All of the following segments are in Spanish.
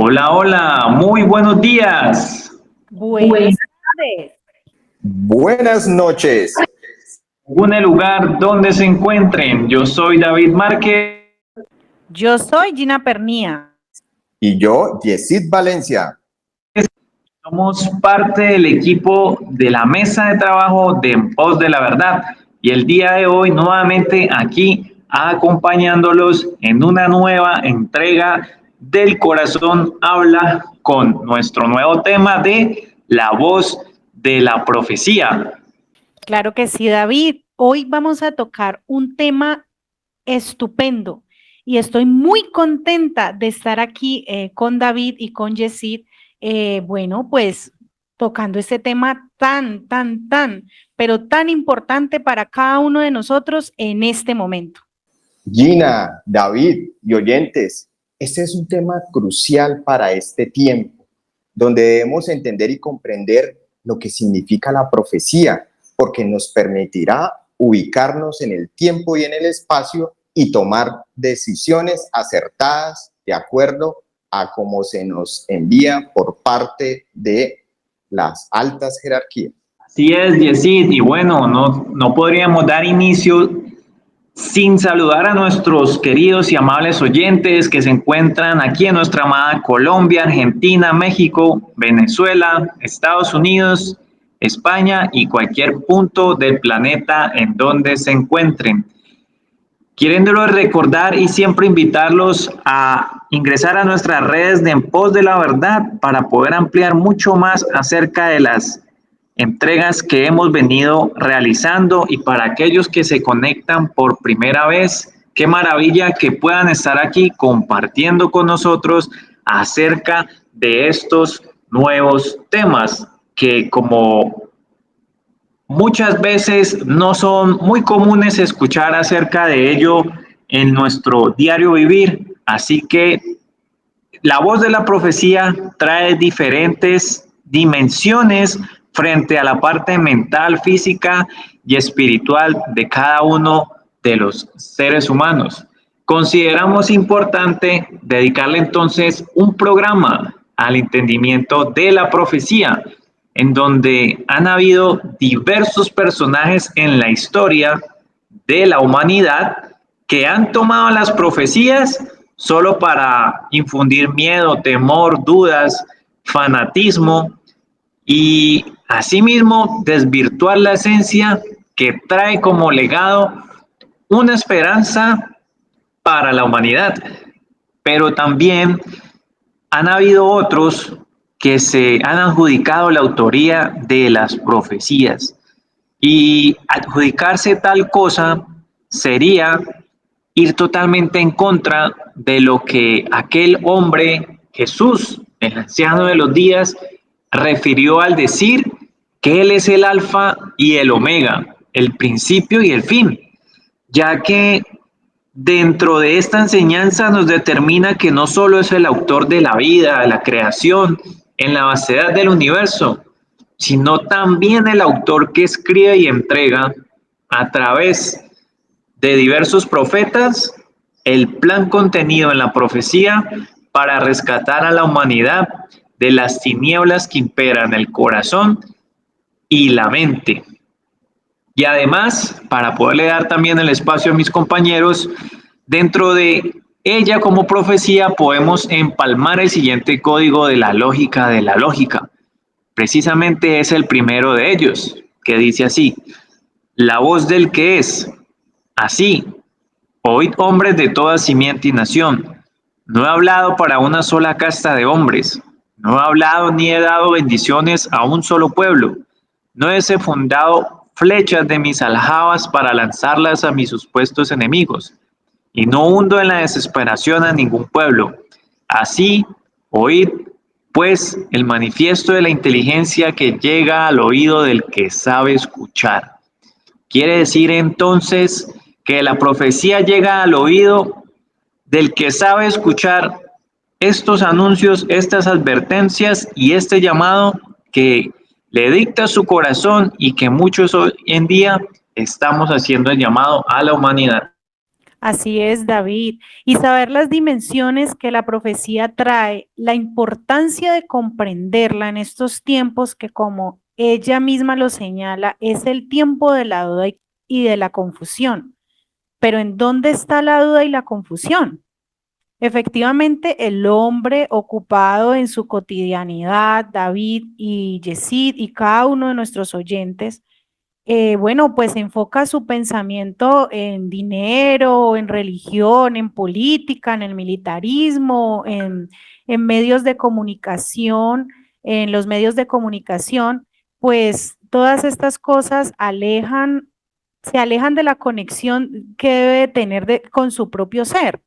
Hola, hola, muy buenos días. Buenas tardes. Buenas noches. Según el lugar donde se encuentren, yo soy David Márquez. Yo soy Gina Pernía. Y yo, Yesid Valencia. Somos parte del equipo de la mesa de trabajo de En Pos de la Verdad. Y el día de hoy, nuevamente aquí, acompañándolos en una nueva entrega del Corazón Habla con nuestro nuevo tema de la voz de la profecía. Claro que sí, David. Hoy vamos a tocar un tema estupendo y estoy muy contenta de estar aquí con David y con Yesid. Bueno, pues tocando este tema pero tan importante para cada uno de nosotros en este momento. Gina, David y oyentes, este es un tema crucial para este tiempo, donde debemos entender y comprender lo que significa la profecía, porque nos permitirá ubicarnos en el tiempo y en el espacio y tomar decisiones acertadas de acuerdo a cómo se nos envía por parte de las altas jerarquías. Así es, Yesid, y bueno, no podríamos dar inicio sin saludar a nuestros queridos y amables oyentes que se encuentran aquí en nuestra amada Colombia, Argentina, México, Venezuela, Estados Unidos, España y cualquier punto del planeta en donde se encuentren. Queriéndolos recordar y siempre invitarlos a ingresar a nuestras redes de En Pos de la Verdad para poder ampliar mucho más acerca de las entregas que hemos venido realizando, y para aquellos que se conectan por primera vez, qué maravilla que puedan estar aquí compartiendo con nosotros acerca de estos nuevos temas que, como muchas veces, no son muy comunes escuchar acerca de ello en nuestro diario vivir. Así que la voz de la profecía trae diferentes dimensiones frente a la parte mental, física y espiritual de cada uno de los seres humanos. Consideramos importante dedicarle entonces un programa al entendimiento de la profecía, en donde han habido diversos personajes en la historia de la humanidad que han tomado las profecías solo para infundir miedo, temor, dudas, fanatismo y asimismo desvirtuar la esencia que trae como legado una esperanza para la humanidad. Pero también han habido otros que se han adjudicado la autoría de las profecías, y adjudicarse tal cosa sería ir totalmente en contra de lo que aquel hombre, Jesús, el anciano de los días, refirió al decir que Él es el alfa y el omega, el principio y el fin, ya que dentro de esta enseñanza nos determina que no solo es el autor de la vida, de la creación, en la vastedad del universo, sino también el autor que escribe y entrega a través de diversos profetas el plan contenido en la profecía para rescatar a la humanidad de las tinieblas que imperan el corazón y la mente. Y además, para poderle dar también el espacio a mis compañeros, dentro de ella como profecía podemos empalmar el siguiente código de la lógica. Precisamente es el primero de ellos, que dice así: la voz del que es. Así, oíd, hombres de toda simiente y nación. No he hablado para una sola casta de hombres. No he hablado ni he dado bendiciones a un solo pueblo. No he fundado flechas de mis aljabas para lanzarlas a mis supuestos enemigos. Y no hundo en la desesperación a ningún pueblo. Así, oíd pues el manifiesto de la inteligencia que llega al oído del que sabe escuchar. Quiere decir entonces que la profecía llega al oído del que sabe escuchar estos anuncios, estas advertencias y este llamado que le dicta su corazón, y que muchos hoy en día estamos haciendo el llamado a la humanidad. Así es, David. Y saber las dimensiones que la profecía trae, la importancia de comprenderla en estos tiempos que, como ella misma lo señala, es el tiempo de la duda y de la confusión. Pero ¿en dónde está la duda y la confusión? Efectivamente, el hombre ocupado en su cotidianidad, David y Yesid y cada uno de nuestros oyentes, bueno, pues enfoca su pensamiento en dinero, en religión, en política, en el militarismo, en medios de comunicación, en los medios de comunicación, pues todas estas cosas se alejan de la conexión que debe tener con su propio ser,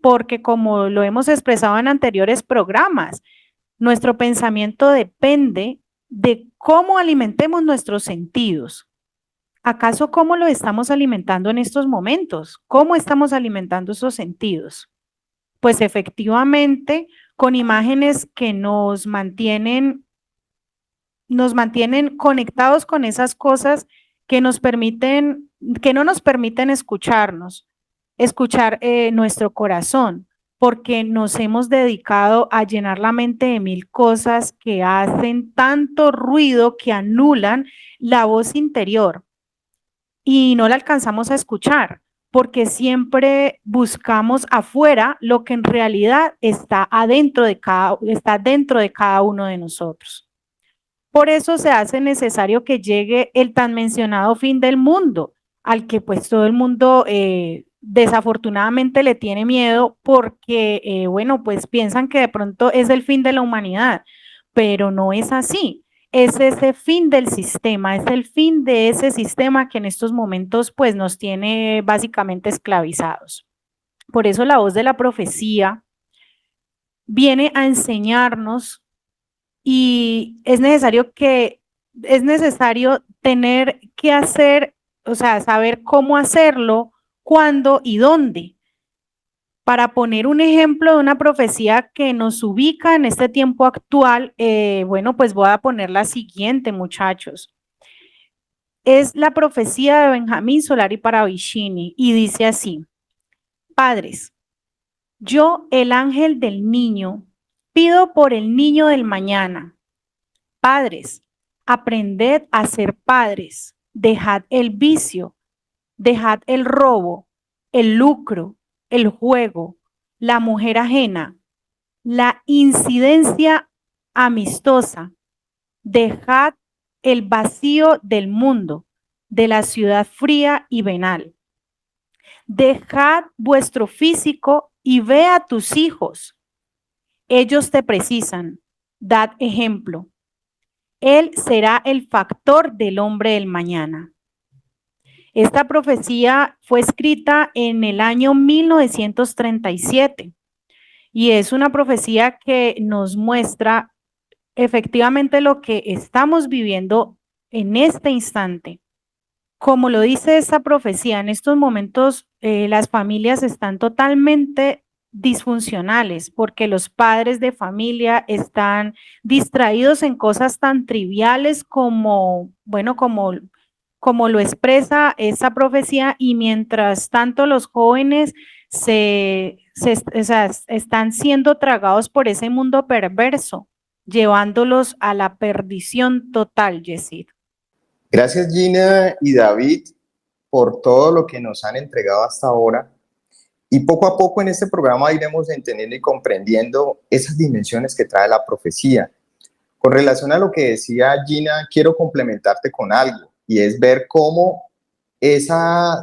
porque como lo hemos expresado en anteriores programas, nuestro pensamiento depende de cómo alimentemos nuestros sentidos. ¿Acaso cómo lo estamos alimentando en estos momentos? ¿Cómo estamos alimentando esos sentidos? Pues efectivamente, con imágenes que nos mantienen conectados con esas cosas que nos permiten, que no nos permiten escuchar nuestro corazón, porque nos hemos dedicado a llenar la mente de mil cosas que hacen tanto ruido que anulan la voz interior y no la alcanzamos a escuchar, porque siempre buscamos afuera lo que en realidad está dentro de cada uno de nosotros. Por eso se hace necesario que llegue el tan mencionado fin del mundo, al que pues todo el mundo desafortunadamente le tiene miedo porque, bueno, pues piensan que de pronto es el fin de la humanidad, pero no es así. Es ese fin del sistema, es el fin de ese sistema que en estos momentos pues nos tiene básicamente esclavizados. Por eso la voz de la profecía viene a enseñarnos y es necesario tener que hacer, o sea, saber cómo hacerlo, cuándo y dónde. Para poner un ejemplo de una profecía que nos ubica en este tiempo actual, bueno, pues voy a poner la siguiente, muchachos. Es la profecía de Benjamín Solari Paravicini y dice así: Padres, yo, el ángel del niño, pido por el niño del mañana. Padres, aprended a ser padres, dejad el vicio, dejad el robo, el lucro, el juego, la mujer ajena, la incidencia amistosa, dejad el vacío del mundo, de la ciudad fría y venal. Dejad vuestro físico y ve a tus hijos. Ellos te precisan. Dad ejemplo. Él será el factor del hombre del mañana. Esta profecía fue escrita en el año 1937 y es una profecía que nos muestra efectivamente lo que estamos viviendo en este instante. Como lo dice esta profecía, en estos momentos las familias están totalmente disfuncionales porque los padres de familia están distraídos en cosas tan triviales como, bueno, como lo expresa esa profecía, y mientras tanto los jóvenes o sea, están siendo tragados por ese mundo perverso, llevándolos a la perdición total, Yesid. Gracias Gina y David por todo lo que nos han entregado hasta ahora. Y poco a poco en este programa iremos entendiendo y comprendiendo esas dimensiones que trae la profecía. Con relación a lo que decía Gina, quiero complementarte con algo, y es ver cómo ese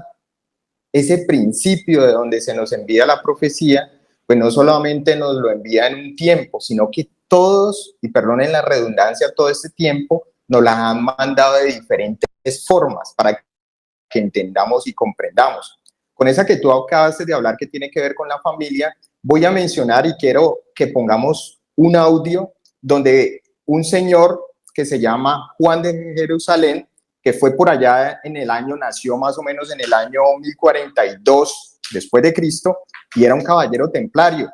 principio de donde se nos envía la profecía, pues no solamente nos lo envía en un tiempo, sino que todos, y perdonen la redundancia, todo este tiempo nos las han mandado de diferentes formas para que entendamos y comprendamos. Con esa que tú acabaste de hablar, que tiene que ver con la familia, voy a mencionar y quiero que pongamos un audio donde un señor que se llama Juan de Jerusalén, que fue por allá en el año, nació más o menos en el año 1042 después de Cristo, y era un caballero templario.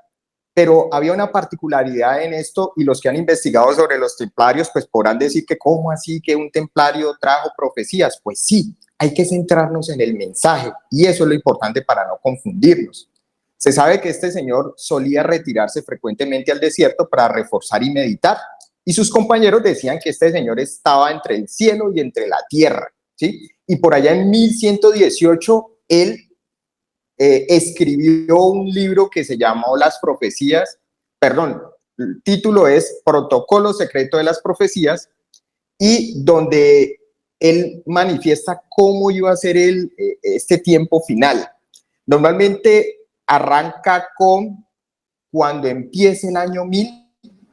Pero había una particularidad en esto, y los que han investigado sobre los templarios pues podrán decir que cómo así que un templario trajo profecías. Pues sí, hay que centrarnos en el mensaje y eso es lo importante para no confundirnos. Se sabe que este señor solía retirarse frecuentemente al desierto para reforzar y meditar y sus compañeros decían que este señor estaba entre el cielo y entre la tierra, ¿sí? Y por allá en 1118 él escribió un libro que se llamó Las Profecías, perdón, el título es Protocolo Secreto de las Profecías, y donde él manifiesta cómo iba a ser este tiempo final. Normalmente arranca con cuando empiece el año 1000,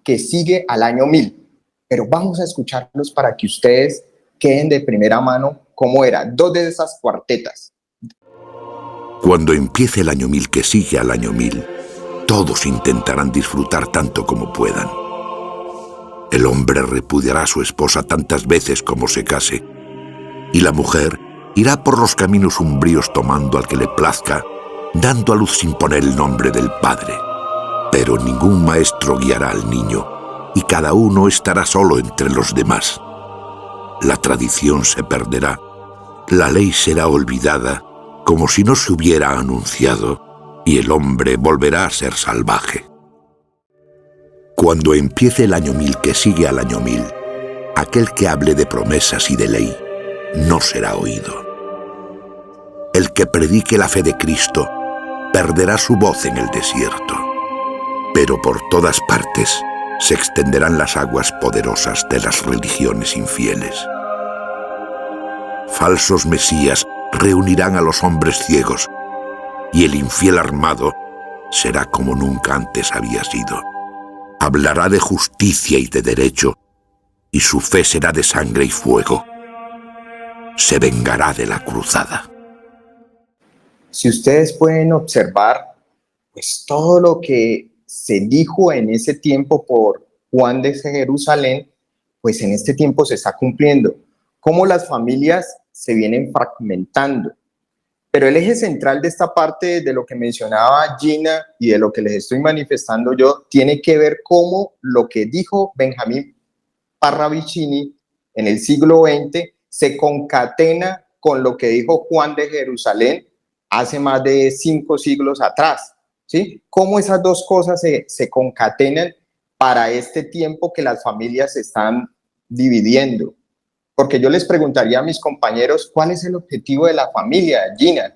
que sigue al año 1000. Pero vamos a escucharlos para que ustedes queden de primera mano cómo era. Dos de esas cuartetas. Cuando empiece el año 1000 que sigue al año 1000, todos intentarán disfrutar tanto como puedan. El hombre repudiará a su esposa tantas veces como se case, y la mujer irá por los caminos umbríos tomando al que le plazca, dando a luz sin poner el nombre del padre. Pero ningún maestro guiará al niño, y cada uno estará solo entre los demás. La tradición se perderá, la ley será olvidada, como si no se hubiera anunciado, y el hombre volverá a ser salvaje. Cuando empiece el año 1000 que sigue al año 1000, aquel que hable de promesas y de ley no será oído. El que predique la fe de Cristo perderá su voz en el desierto, pero por todas partes se extenderán las aguas poderosas de las religiones infieles. Falsos mesías reunirán a los hombres ciegos, y el infiel armado será como nunca antes había sido. Hablará de justicia y de derecho, y su fe será de sangre y fuego. Se vengará de la cruzada. Si ustedes pueden observar, pues todo lo que se dijo en ese tiempo por Juan de Jerusalén, pues en este tiempo se está cumpliendo. Cómo las familias se vienen fragmentando. Pero el eje central de esta parte de lo que mencionaba Gina y de lo que les estoy manifestando yo, tiene que ver cómo lo que dijo Benjamín Parravicini en el siglo XX se concatena con lo que dijo Juan de Jerusalén hace más de 5 siglos atrás, ¿sí? Cómo esas dos cosas se concatenan para este tiempo que las familias se están dividiendo. Porque yo les preguntaría a mis compañeros, ¿cuál es el objetivo de la familia, Gina?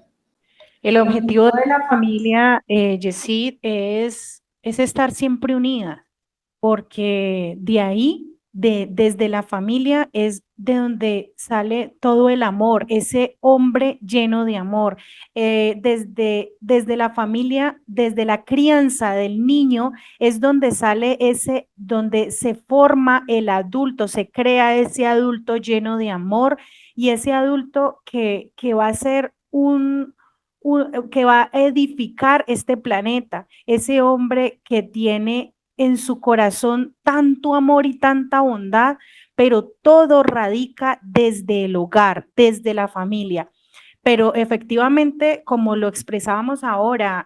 El objetivo de la familia, Yesid, es estar siempre unida, porque de ahí, desde la familia, es de donde sale todo el amor, ese hombre lleno de amor. Desde la familia, desde la crianza del niño, es donde sale donde se forma el adulto, se crea ese adulto lleno de amor y ese adulto que va a ser que va a edificar este planeta, ese hombre que tiene en su corazón tanto amor y tanta bondad, pero todo radica desde el hogar, desde la familia. Pero efectivamente, como lo expresábamos ahora,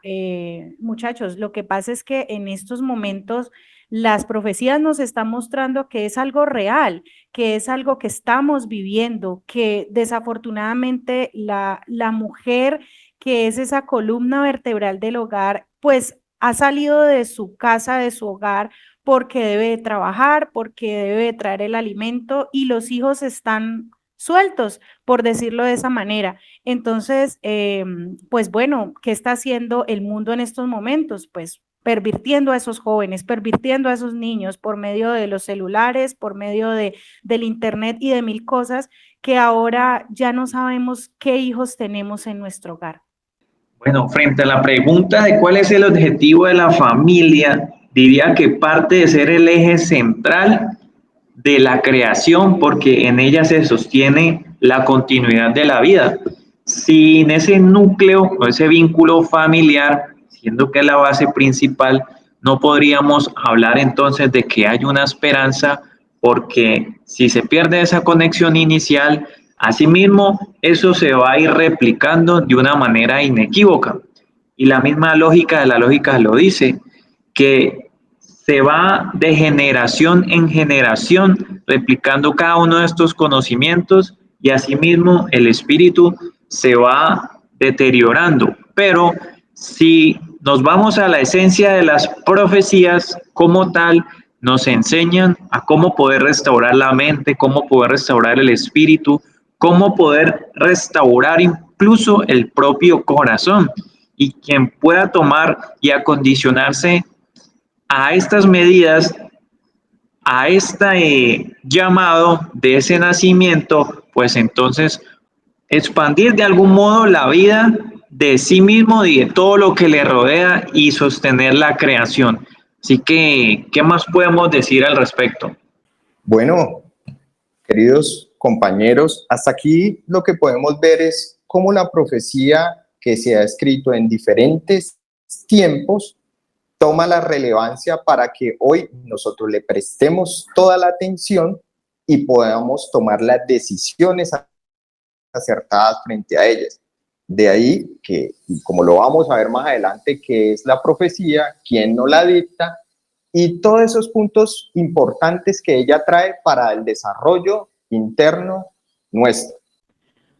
muchachos, lo que pasa es que en estos momentos las profecías nos están mostrando que es algo real, que es algo que estamos viviendo, que desafortunadamente la mujer, que es esa columna vertebral del hogar, pues ha salido de su casa, de su hogar, porque debe de trabajar, porque debe de traer el alimento y los hijos están sueltos, por decirlo de esa manera. Entonces, pues bueno, ¿qué está haciendo el mundo en estos momentos? Pues pervirtiendo a esos jóvenes, pervirtiendo a esos niños por medio de los celulares, por medio del internet y de mil cosas que ahora ya no sabemos qué hijos tenemos en nuestro hogar. Bueno, frente a la pregunta de cuál es el objetivo de la familia, diría que parte de ser el eje central de la creación, porque en ella se sostiene la continuidad de la vida. Sin ese núcleo o ese vínculo familiar, siendo que es la base principal, no podríamos hablar entonces de que hay una esperanza, porque si se pierde esa conexión inicial, asimismo eso se va a ir replicando de una manera inequívoca. Y la misma lógica de la lógica lo dice, que se va de generación en generación replicando cada uno de estos conocimientos y asimismo el espíritu se va deteriorando. Pero si nos vamos a la esencia de las profecías como tal, nos enseñan a cómo poder restaurar la mente, cómo poder restaurar el espíritu, cómo poder restaurar incluso el propio corazón. Y quien pueda tomar y acondicionarse a estas medidas, a este llamado de ese nacimiento, pues entonces expandir de algún modo la vida de sí mismo y de todo lo que le rodea y sostener la creación. Así que, ¿qué más podemos decir al respecto? Bueno, queridos compañeros, hasta aquí lo que podemos ver es cómo la profecía que se ha escrito en diferentes tiempos toma la relevancia para que hoy nosotros le prestemos toda la atención y podamos tomar las decisiones acertadas frente a ellas. De ahí que, como lo vamos a ver más adelante, qué es la profecía, quién nos la dicta y todos esos puntos importantes que ella trae para el desarrollo interno nuestro.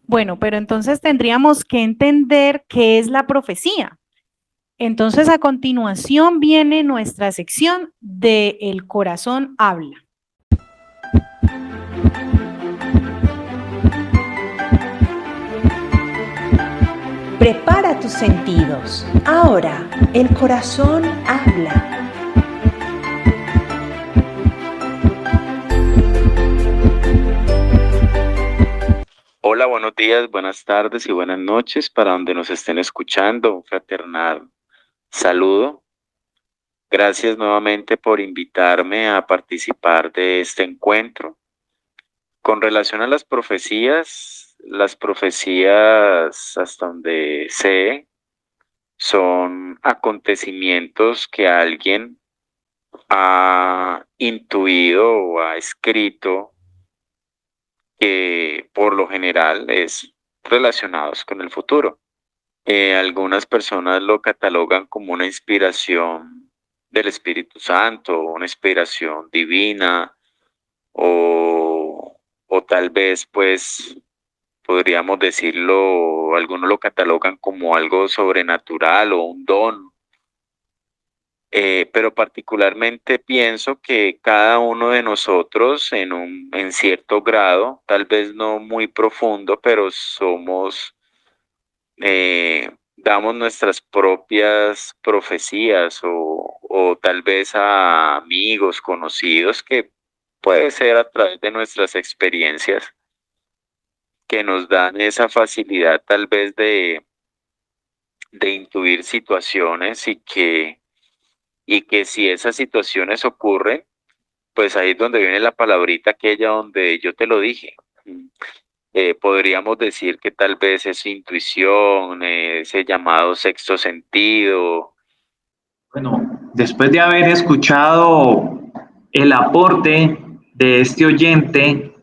Bueno, pero entonces tendríamos que entender qué es la profecía. Entonces, a continuación viene nuestra sección de El corazón habla. Prepara tus sentidos. Ahora, el corazón habla. Hola, buenos días, buenas tardes y buenas noches para donde nos estén escuchando. Un fraternal saludo. Gracias nuevamente por invitarme a participar de este encuentro. Con relación a las profecías, hasta donde sé, son acontecimientos que alguien ha intuido o ha escrito, que por lo general es relacionados con el futuro. Algunas personas lo catalogan como una inspiración del Espíritu Santo, una inspiración divina, o tal vez, pues, podríamos decirlo, algunos lo catalogan como algo sobrenatural o un don. Pero particularmente pienso que cada uno de nosotros en cierto grado, tal vez no muy profundo, pero damos nuestras propias profecías o tal vez a amigos, conocidos, que puede ser a través de nuestras experiencias, que nos dan esa facilidad tal vez de intuir situaciones y que si esas situaciones ocurren, pues ahí es donde viene la palabrita aquella donde yo te lo dije. Podríamos decir que tal vez es intuición, ese llamado sexto sentido. Bueno, después de haber escuchado el aporte de este oyente,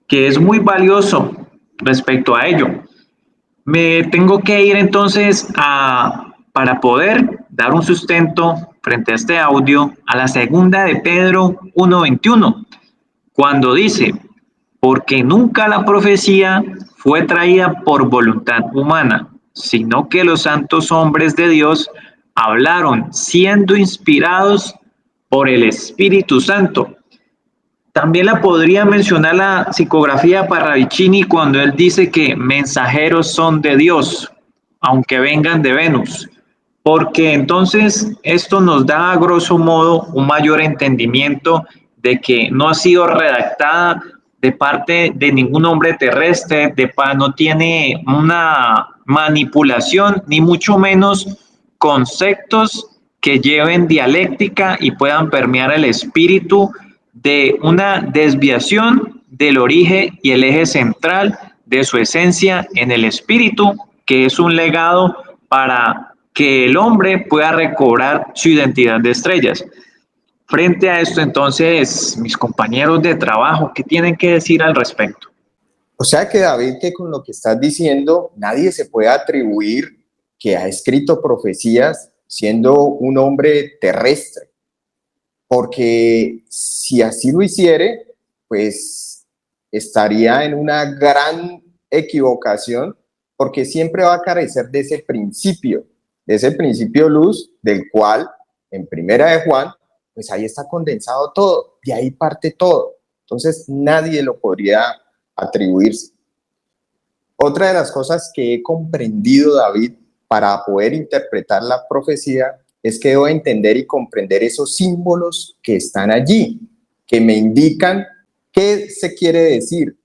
que es muy valioso respecto a ello, me tengo que ir entonces para poder dar un sustento frente a este audio a la segunda de Pedro 1:21, cuando dice, porque nunca la profecía fue traída por voluntad humana, sino que los santos hombres de Dios hablaron siendo inspirados por el Espíritu Santo. También la podría mencionar la psicografía Parravicini cuando él dice que mensajeros son de Dios, aunque vengan de Venus, porque entonces esto nos da a grosso modo un mayor entendimiento de que no ha sido redactada de parte de ningún hombre terrestre, no tiene una manipulación, ni mucho menos conceptos que lleven dialéctica y puedan permear el espíritu de una desviación del origen y el eje central de su esencia en el espíritu, que es un legado para que el hombre pueda recobrar su identidad de estrellas. Frente a esto, entonces, mis compañeros de trabajo, ¿qué tienen que decir al respecto? O sea que David, que con lo que estás diciendo, nadie se puede atribuir que ha escrito profecías siendo un hombre terrestre, porque si así lo hiciere, pues estaría en una gran equivocación, porque siempre va a carecer de ese principio luz, del cual en Primera de Juan, pues ahí está condensado todo, de ahí parte todo. Entonces nadie lo podría atribuirse. Otra de las cosas que he comprendido, David, para poder interpretar la profecía, es que debo entender y comprender esos símbolos que están allí, que me indican qué se quiere decir.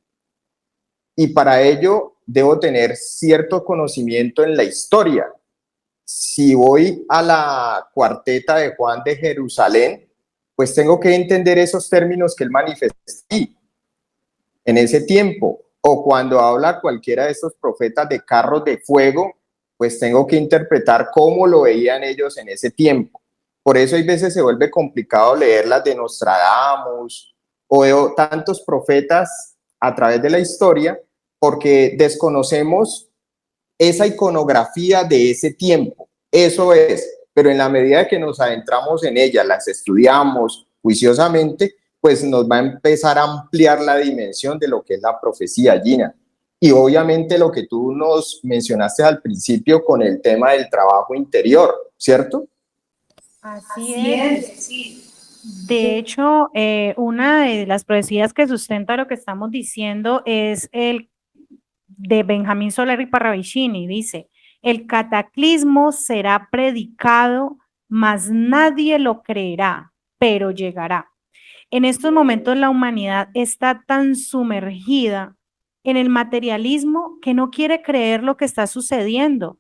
Y para ello debo tener cierto conocimiento en la historia. Si voy a la cuarteta de Juan de Jerusalén, pues tengo que entender esos términos que él manifestó en ese tiempo. O cuando habla cualquiera de estos profetas de carros de fuego, pues tengo que interpretar cómo lo veían ellos en ese tiempo. Por eso hay veces se vuelve complicado leer las de Nostradamus o de tantos profetas a través de la historia, porque desconocemos esa iconografía de ese tiempo. Eso es, pero en la medida que nos adentramos en ellas, las estudiamos juiciosamente, pues nos va a empezar a ampliar la dimensión de lo que es la profecía, Gina. Y obviamente lo que tú nos mencionaste al principio con el tema del trabajo interior, ¿cierto? Así es. Sí. De hecho, una de las profecías que sustenta lo que estamos diciendo es el de Benjamín Solari Parravicini. Dice: el cataclismo será predicado, mas nadie lo creerá, pero llegará. En estos momentos la humanidad está tan sumergida en el materialismo que no quiere creer lo que está sucediendo,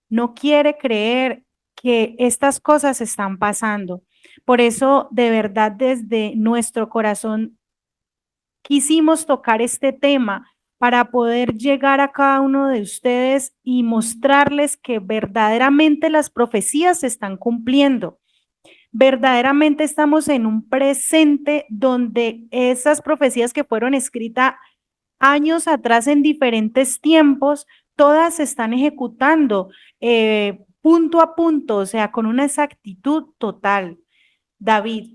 no quiere creer que estas cosas están pasando. Por eso, de verdad, desde nuestro corazón quisimos tocar este tema para poder llegar a cada uno de ustedes y mostrarles que verdaderamente las profecías se están cumpliendo. Verdaderamente estamos en un presente donde esas profecías que fueron escritas años atrás en diferentes tiempos, todas se están ejecutando punto a punto, o sea, con una exactitud total. David,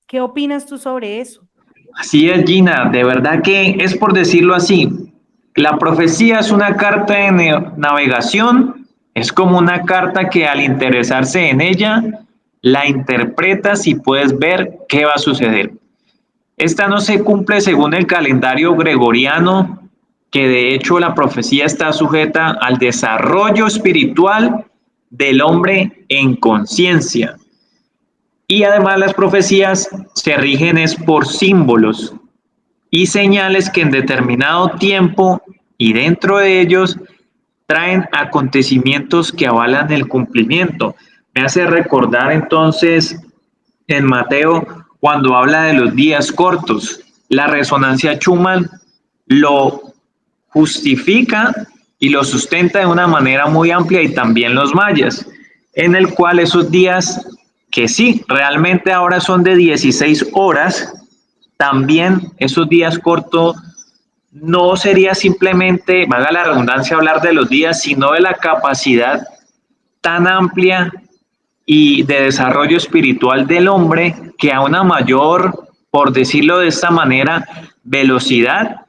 ¿qué opinas tú sobre eso? Así es, Gina, de verdad que es por decirlo así. La profecía es una carta de navegación, es como una carta que al interesarse en ella, la interpretas y puedes ver qué va a suceder. Esta no se cumple según el calendario gregoriano, que de hecho la profecía está sujeta al desarrollo espiritual del hombre en conciencia. Y además las profecías se rigen es por símbolos y señales que en determinado tiempo y dentro de ellos traen acontecimientos que avalan el cumplimiento. Me hace recordar entonces en Mateo cuando habla de los días cortos. La resonancia Schumann lo justifica y lo sustenta de una manera muy amplia, y también los mayas, en el cual esos días que sí, realmente ahora son de 16 horas, también esos días cortos no sería simplemente, valga la redundancia, hablar de los días, sino de la capacidad tan amplia y de desarrollo espiritual del hombre, que a una mayor, por decirlo de esta manera, velocidad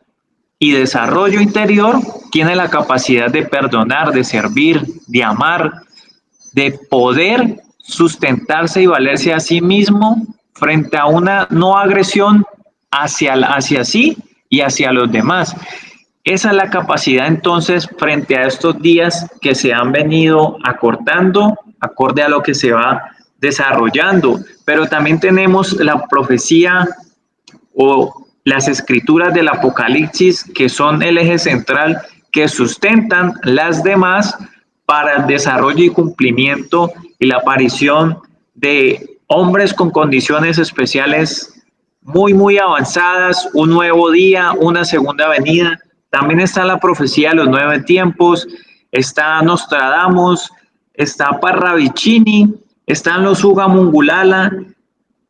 y desarrollo interior, tiene la capacidad de perdonar, de servir, de amar, de poder sustentarse y valerse a sí mismo frente a una no agresión hacia sí y hacia los demás. Esa es la capacidad entonces frente a estos días que se han venido acortando, acorde a lo que se va desarrollando. Pero también tenemos la profecía o las escrituras del Apocalipsis, que son el eje central que sustentan las demás para el desarrollo y cumplimiento y la aparición de hombres con condiciones especiales muy avanzadas, un nuevo día, una segunda venida. También está la profecía de los 9 tiempos, está Nostradamus, está Parravicini, están los Uga Mungulala,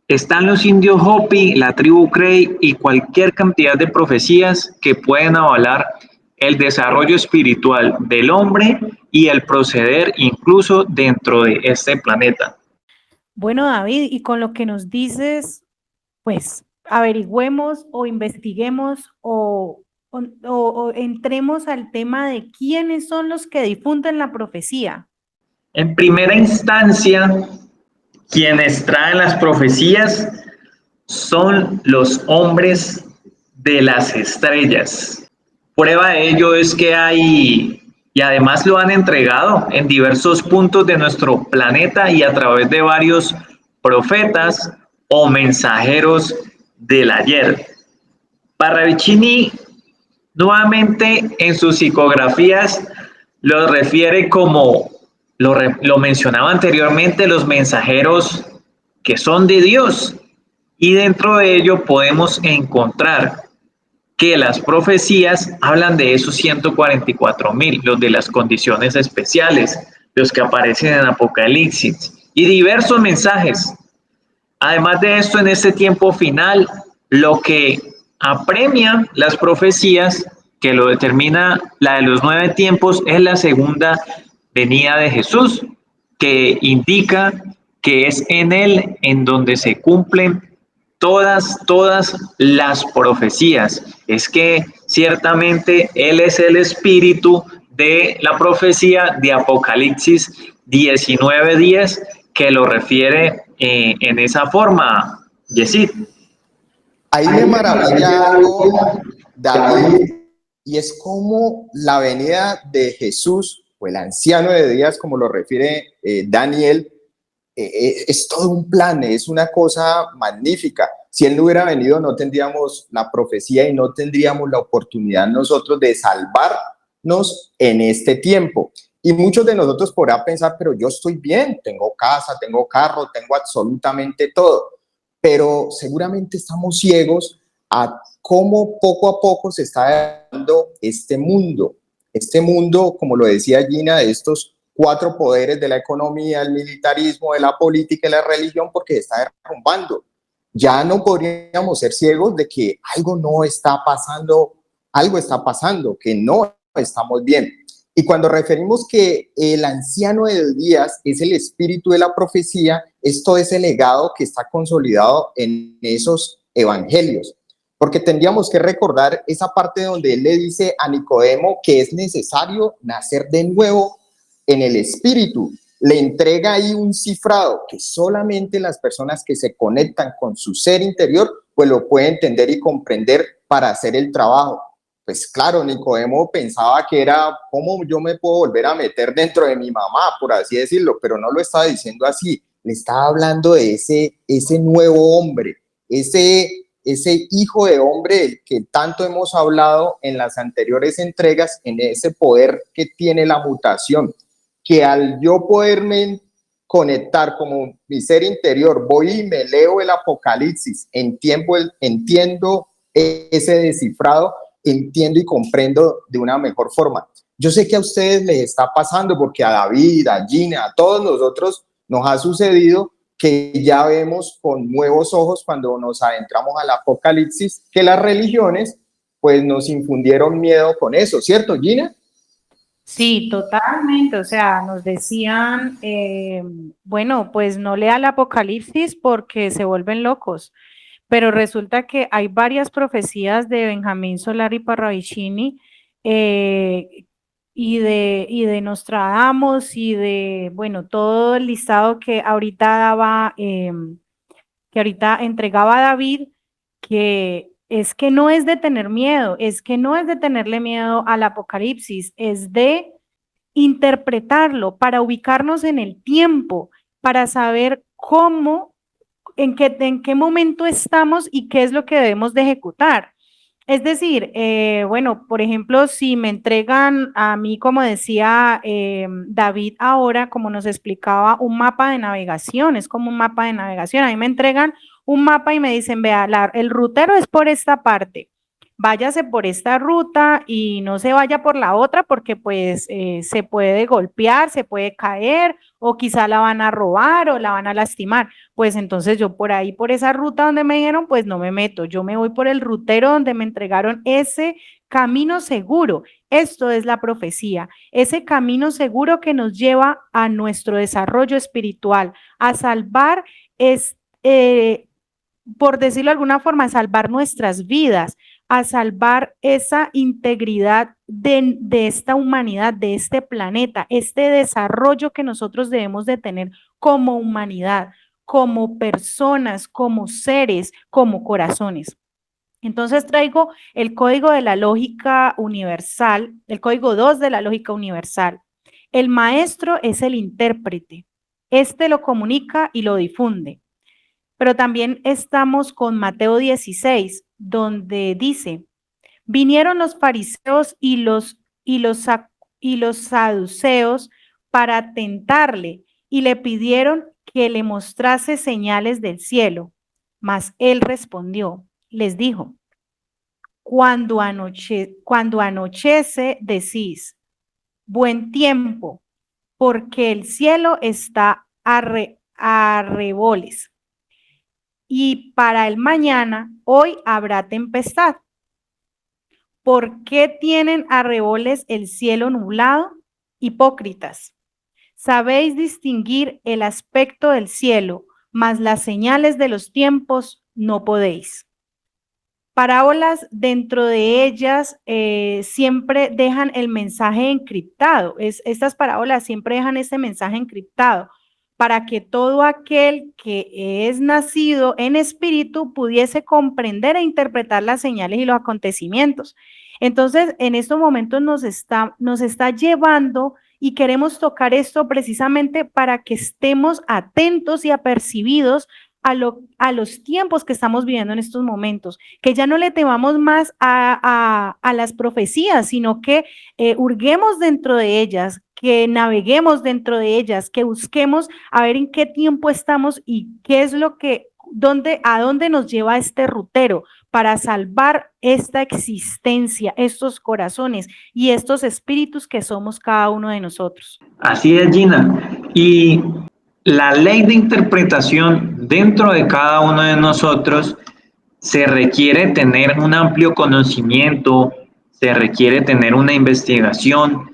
están los indios Hopi, la tribu Cree y cualquier cantidad de profecías que pueden avalar el desarrollo espiritual del hombre y el proceder incluso dentro de este planeta. Bueno, David, y con lo que nos dices, pues averigüemos o investiguemos o entremos al tema de quiénes son los que difunden la profecía. En primera instancia, quienes traen las profecías son los hombres de las estrellas. Prueba de ello es que hay, y además lo han entregado en diversos puntos de nuestro planeta y a través de varios profetas o mensajeros del ayer. Parravicini nuevamente en sus psicografías los refiere como, lo mencionaba anteriormente, los mensajeros que son de Dios. Y dentro de ello podemos encontrar que las profecías hablan de esos 144,000, los de las condiciones especiales, los que aparecen en Apocalipsis y diversos mensajes. Además de esto, en este tiempo final, lo que apremia las profecías, que lo determina la de los 9 tiempos, es la segunda venida de Jesús, que indica que es en él en donde se cumplen todas las profecías. Es que ciertamente él es el espíritu de la profecía de Apocalipsis 19:10, que lo refiere en esa forma, Yesid. Ahí me maravilla algo, David, y es como la venida de Jesús, o el anciano de días, como lo refiere Daniel, es todo un plan, es una cosa magnífica. Si él no hubiera venido, no tendríamos la profecía y no tendríamos la oportunidad nosotros de salvarnos en este tiempo. Y muchos de nosotros podrán pensar, pero yo estoy bien, tengo casa, tengo carro, tengo absolutamente todo. Pero seguramente estamos ciegos a cómo poco a poco se está dando este mundo. Este mundo, como lo decía Gina, de estos 4 poderes de la economía, el militarismo, de la política y la religión, porque se está derrumbando. Ya no podríamos ser ciegos de que algo no está pasando, algo está pasando, que no estamos bien. Y cuando referimos que el anciano de días es el espíritu de la profecía, esto es el legado que está consolidado en esos evangelios. Porque tendríamos que recordar esa parte donde él le dice a Nicodemo que es necesario nacer de nuevo en el espíritu. Le entrega ahí un cifrado que solamente las personas que se conectan con su ser interior pues lo pueden entender y comprender para hacer el trabajo. Pues claro, Nicodemo pensaba que era cómo yo me puedo volver a meter dentro de mi mamá, por así decirlo, pero no lo estaba diciendo así, le estaba hablando de ese nuevo hombre, ese hijo de hombre del que tanto hemos hablado en las anteriores entregas, en ese poder que tiene la mutación, que al yo poderme conectar como mi ser interior, voy y me leo el Apocalipsis, entiendo ese descifrado, entiendo y comprendo de una mejor forma. Yo sé que a ustedes les está pasando, porque a David, a Gina, a todos nosotros nos ha sucedido que ya vemos con nuevos ojos cuando nos adentramos al Apocalipsis, que las religiones pues nos infundieron miedo con eso, ¿cierto, Gina? Sí, totalmente. O sea, nos decían, bueno, pues no lea el Apocalipsis porque se vuelven locos. Pero resulta que hay varias profecías de Benjamín Solari Parravicini eh, y de Nostradamus y de, bueno, todo el listado que ahorita daba, que ahorita entregaba David, que es que no es de tener miedo, es que no es de tenerle miedo al Apocalipsis, es de interpretarlo para ubicarnos en el tiempo, para saber cómo, en qué momento estamos y qué es lo que debemos de ejecutar. Es decir, bueno, por ejemplo, si me entregan a mí, como decía David ahora, como nos explicaba, un mapa de navegación, es como un mapa de navegación. A mí me entregan un mapa y me dicen, vea, el rutero es por esta parte, váyase por esta ruta y no se vaya por la otra porque pues se puede golpear, se puede caer o quizá la van a robar o la van a lastimar. Pues entonces yo por ahí, por esa ruta donde me dijeron, pues no me meto, yo me voy por el rutero donde me entregaron ese camino seguro. Esto es la profecía, ese camino seguro que nos lleva a nuestro desarrollo espiritual, a salvar es, por decirlo de alguna forma, a salvar nuestras vidas, a salvar esa integridad de esta humanidad, de este planeta, este desarrollo que nosotros debemos de tener como humanidad, como personas, como seres, como corazones. Entonces traigo el código de la lógica universal, el código 2 de la lógica universal. El maestro es el intérprete. Este lo comunica y lo difunde. Pero también estamos con Mateo 16, donde dice, vinieron los fariseos y los saduceos para tentarle y le pidieron que le mostrase señales del cielo. Mas él respondió, les dijo, cuando anochece decís, buen tiempo, porque el cielo está a reboles. Y para el mañana, hoy habrá tempestad. ¿Por qué tienen a reboles el cielo nublado? Hipócritas. Sabéis distinguir el aspecto del cielo, mas las señales de los tiempos no podéis. Parábolas, dentro de ellas siempre dejan el mensaje encriptado. Estas parábolas siempre dejan ese mensaje encriptado para que todo aquel que es nacido en espíritu pudiese comprender e interpretar las señales y los acontecimientos. Entonces, en estos momentos nos está llevando y queremos tocar esto precisamente para que estemos atentos y apercibidos a los tiempos que estamos viviendo en estos momentos, que ya no le temamos más a las profecías, sino que hurguemos dentro de ellas, que naveguemos dentro de ellas, que busquemos a ver en qué tiempo estamos y qué es lo que, a dónde nos lleva este rutero para salvar esta existencia, estos corazones y estos espíritus que somos cada uno de nosotros. Así es, Gina. Y la ley de interpretación dentro de cada uno de nosotros se requiere tener un amplio conocimiento, se requiere tener una investigación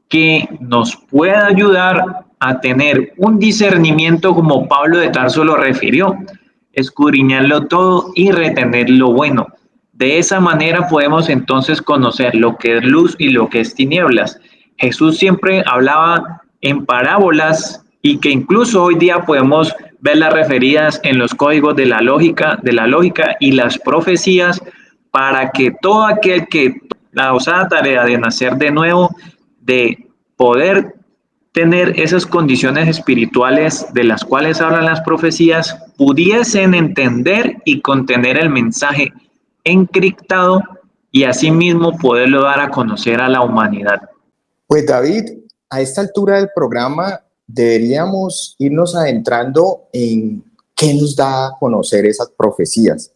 que nos pueda ayudar a tener un discernimiento como Pablo de Tarso lo refirió, escudriñarlo todo y retener lo bueno. De esa manera podemos entonces conocer lo que es luz y lo que es tinieblas. Jesús siempre hablaba en parábolas y que incluso hoy día podemos verlas referidas en los códigos de la lógica y las profecías para que todo aquel que la osada tarea de nacer de nuevo, de poder tener esas condiciones espirituales de las cuales hablan las profecías, pudiesen entender y contener el mensaje encriptado y asimismo poderlo dar a conocer a la humanidad. Pues David, a esta altura del programa deberíamos irnos adentrando en qué nos da a conocer esas profecías.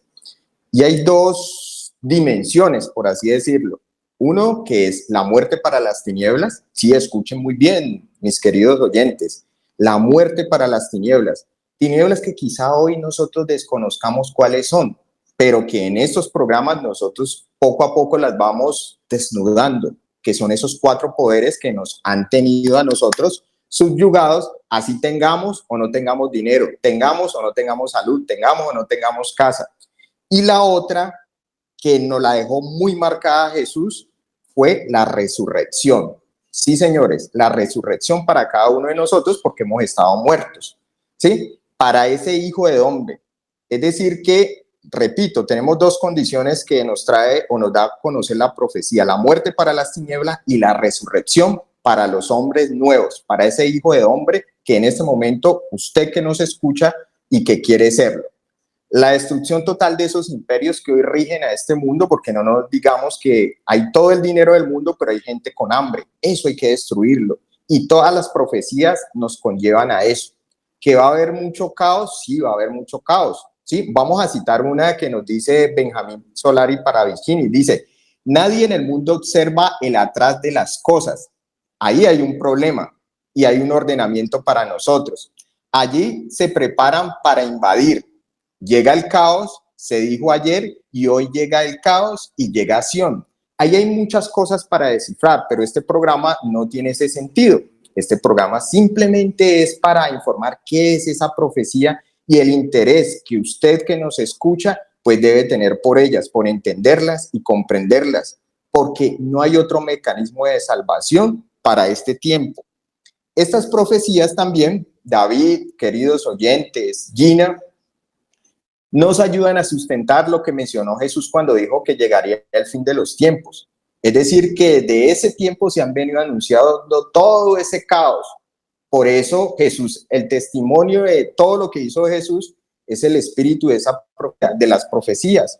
Y hay dos dimensiones, por así decirlo. Uno, que es la muerte para las tinieblas. Sí, escuchen muy bien, mis queridos oyentes. La muerte para las tinieblas. Tinieblas que quizá hoy nosotros desconozcamos cuáles son, pero que en estos programas nosotros poco a poco las vamos desnudando, que son esos 4 poderes que nos han tenido a nosotros subyugados, así tengamos o no tengamos dinero, tengamos o no tengamos salud, tengamos o no tengamos casa. Y la otra, que nos la dejó muy marcada Jesús, fue la resurrección. Sí, señores, la resurrección para cada uno de nosotros porque hemos estado muertos, ¿sí? Para ese hijo de hombre. Es decir que, repito, tenemos 2 condiciones que nos trae o nos da a conocer la profecía: la muerte para las tinieblas y la resurrección para los hombres nuevos, para ese hijo de hombre que en este momento usted que nos escucha y que quiere serlo. La destrucción total de esos imperios que hoy rigen a este mundo, porque no nos digamos que hay todo el dinero del mundo, pero hay gente con hambre. Eso hay que destruirlo. Y todas las profecías nos conllevan a eso. ¿Que va a haber mucho caos? Sí, va a haber mucho caos. ¿Sí? Vamos a citar una que nos dice Benjamín Solari Paravicini. Dice, nadie en el mundo observa el atrás de las cosas. Ahí hay un problema y hay un ordenamiento para nosotros. Allí se preparan para invadir. Llega el caos, se dijo ayer, y hoy llega el caos y llega Sion. Ahí hay muchas cosas para descifrar, pero este programa no tiene ese sentido. Este programa simplemente es para informar qué es esa profecía y el interés que usted que nos escucha pues debe tener por ellas, por entenderlas y comprenderlas, porque no hay otro mecanismo de salvación para este tiempo. Estas profecías también, David, queridos oyentes, Gina, nos ayudan a sustentar lo que mencionó Jesús cuando dijo que llegaría el fin de los tiempos. Es decir, que de ese tiempo se han venido anunciando todo ese caos. Por eso Jesús, el testimonio de todo lo que hizo Jesús es el espíritu de las profecías.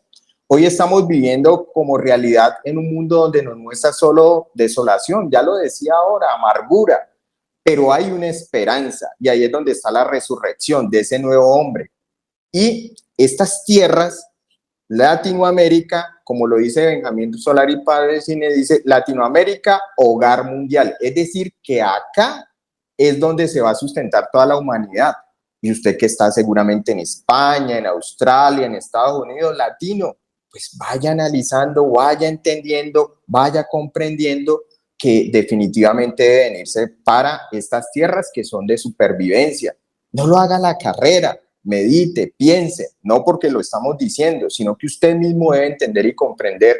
Hoy estamos viviendo como realidad en un mundo donde nos muestra solo desolación, ya lo decía ahora, amargura, pero hay una esperanza y ahí es donde está la resurrección de ese nuevo hombre. Y estas tierras, Latinoamérica, como lo dice Benjamín Solari Padre Cine, dice Latinoamérica, hogar mundial. Es decir, que acá es donde se va a sustentar toda la humanidad. Y usted que está seguramente en España, en Australia, en Estados Unidos, latino, pues vaya analizando, vaya entendiendo, vaya comprendiendo que definitivamente debe venirse para estas tierras que son de supervivencia. No lo haga la carrera, medite, piense, no porque lo estamos diciendo, sino que usted mismo debe entender y comprender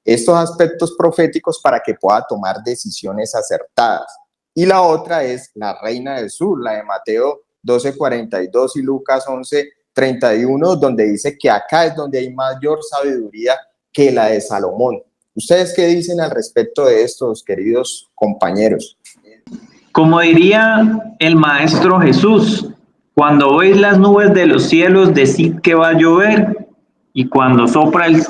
estos aspectos proféticos para que pueda tomar decisiones acertadas. Y la otra es la Reina del Sur, la de Mateo 12:42 y Lucas 11:31, donde dice que acá es donde hay mayor sabiduría que la de Salomón. ¿Ustedes qué dicen al respecto de estos, queridos compañeros? Como diría el Maestro Jesús, cuando veis las nubes de los cielos, decid que va a llover, y cuando sopla el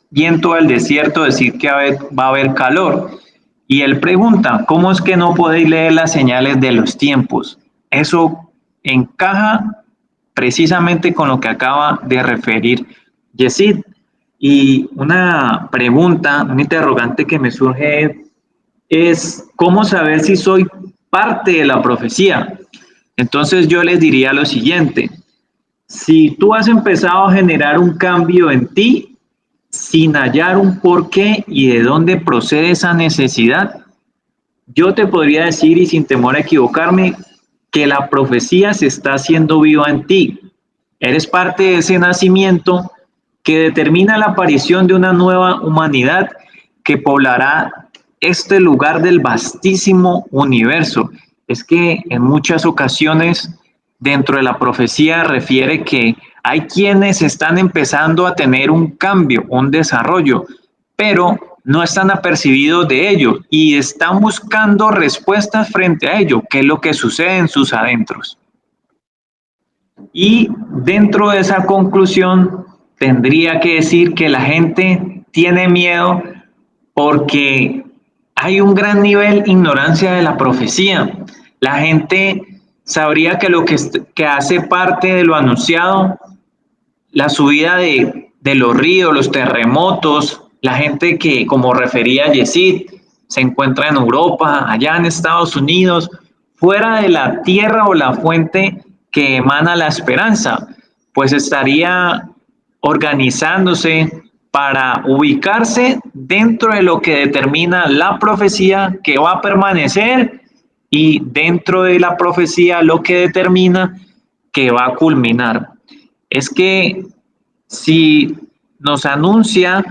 viento del desierto, decid que va a haber calor. Y él pregunta, ¿cómo es que no podéis leer las señales de los tiempos? Eso encaja precisamente con lo que acaba de referir Yesid. Y una pregunta, un interrogante que me surge es, ¿cómo saber si soy parte de la profecía? Entonces yo les diría lo siguiente, si tú has empezado a generar un cambio en ti sin hallar un porqué y de dónde procede esa necesidad, yo te podría decir, y sin temor a equivocarme, que la profecía se está haciendo viva en ti. Eres parte de ese nacimiento que determina la aparición de una nueva humanidad que poblará este lugar del vastísimo universo. Es que en muchas ocasiones dentro de la profecía refiere que hay quienes están empezando a tener un cambio, un desarrollo, pero no están apercibidos de ello y están buscando respuestas frente a ello, qué es lo que sucede en sus adentros. Y dentro de esa conclusión tendría que decir que la gente tiene miedo porque hay un gran nivel de ignorancia de la profecía. La gente sabría que lo que hace parte de lo anunciado, la subida de los ríos, los terremotos, la gente que, como refería Yesid, se encuentra en Europa, allá en Estados Unidos, fuera de la tierra o la fuente que emana la esperanza, pues estaría organizándose para ubicarse dentro de lo que determina la profecía que va a permanecer y dentro de la profecía lo que determina que va a culminar. Es que si nos anuncia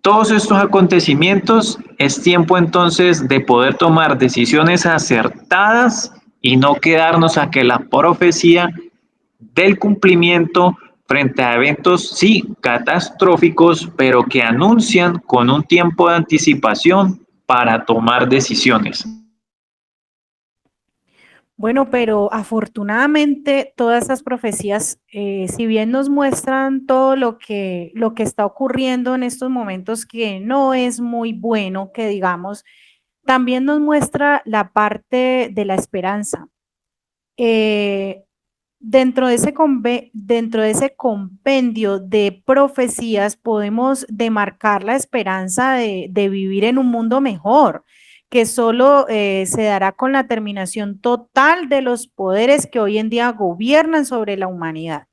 todos estos acontecimientos, es tiempo entonces de poder tomar decisiones acertadas y no quedarnos a que la profecía del cumplimiento frente a eventos, sí, catastróficos, pero que anuncian con un tiempo de anticipación para tomar decisiones. Bueno, pero afortunadamente todas esas profecías, si bien nos muestran todo lo que está ocurriendo en estos momentos, que no es muy bueno, que digamos, también nos muestra la parte de la esperanza. Dentro de ese compendio de profecías podemos demarcar la esperanza de vivir en un mundo mejor, que solo se dará con la terminación total de los poderes que hoy en día gobiernan sobre la humanidad.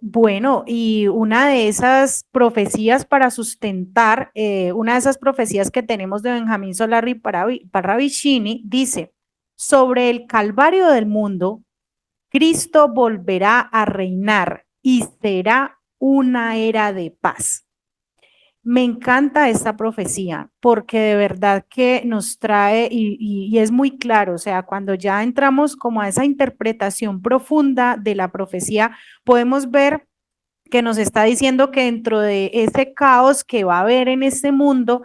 Bueno, y una de esas profecías para sustentar, una de esas profecías que tenemos de Benjamín Solari Parravicini dice, sobre el calvario del mundo, Cristo volverá a reinar y será una era de paz. Me encanta esta profecía porque de verdad que nos trae y es muy claro, o sea, cuando ya entramos como a esa interpretación profunda de la profecía, podemos ver que nos está diciendo que dentro de ese caos que va a haber en este mundo,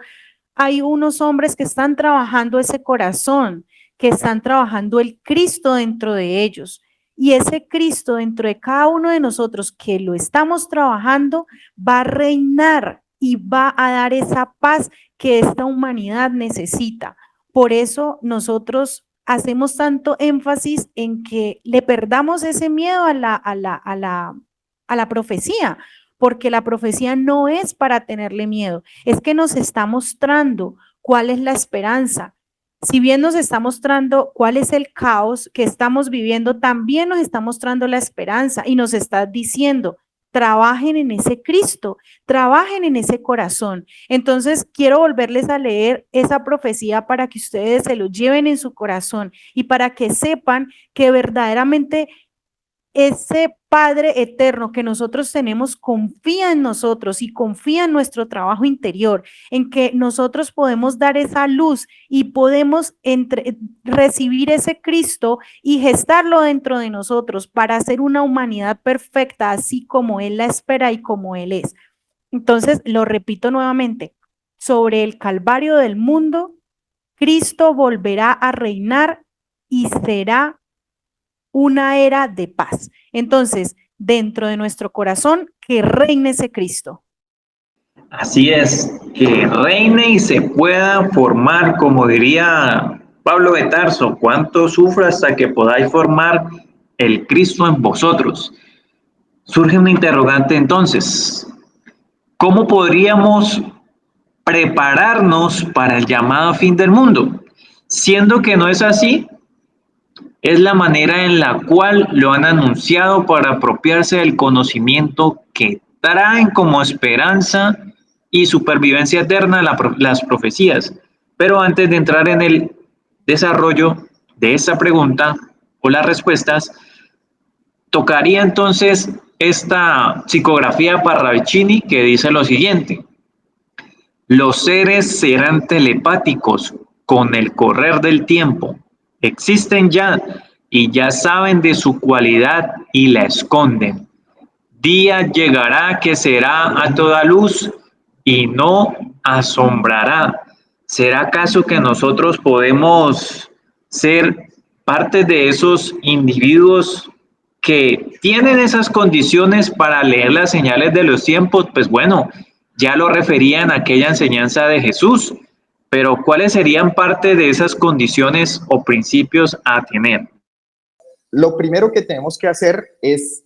hay unos hombres que están trabajando ese corazón, que están trabajando el Cristo dentro de ellos. Y ese Cristo dentro de cada uno de nosotros que lo estamos trabajando va a reinar y va a dar esa paz que esta humanidad necesita. Por eso nosotros hacemos tanto énfasis en que le perdamos ese miedo a la profecía, porque la profecía no es para tenerle miedo, es que nos está mostrando cuál es la esperanza. Si bien nos está mostrando cuál es el caos que estamos viviendo, también nos está mostrando la esperanza y nos está diciendo, trabajen en ese Cristo, trabajen en ese corazón. Entonces, quiero volverles a leer esa profecía para que ustedes se lo lleven en su corazón y para que sepan que verdaderamente ese Padre eterno que nosotros tenemos confía en nosotros y confía en nuestro trabajo interior, en que nosotros podemos dar esa luz y podemos recibir ese Cristo y gestarlo dentro de nosotros para hacer una humanidad perfecta, así como Él la espera y como Él es. Entonces, lo repito nuevamente, sobre el Calvario del mundo, Cristo volverá a reinar y será una era de paz. Entonces, dentro de nuestro corazón, que reine ese Cristo. Así es, que reine y se pueda formar, como diría Pablo de Tarso, cuánto sufra hasta que podáis formar el Cristo en vosotros. Surge una interrogante entonces, ¿cómo podríamos prepararnos para el llamado fin del mundo? Siendo que no es así, es la manera en la cual lo han anunciado para apropiarse del conocimiento que traen como esperanza y supervivencia eterna las profecías. Pero antes de entrar en el desarrollo de esta pregunta o las respuestas, tocaría entonces esta psicografía Parravicini que dice lo siguiente: los seres serán telepáticos con el correr del tiempo. Existen ya y ya saben de su cualidad y la esconden. Día llegará que será a toda luz y no asombrará. ¿Será acaso que nosotros podemos ser parte de esos individuos que tienen esas condiciones para leer las señales de los tiempos? Pues bueno, ya lo refería en aquella enseñanza de Jesús, pero ¿cuáles serían parte de esas condiciones o principios a tener? Lo primero que tenemos que hacer es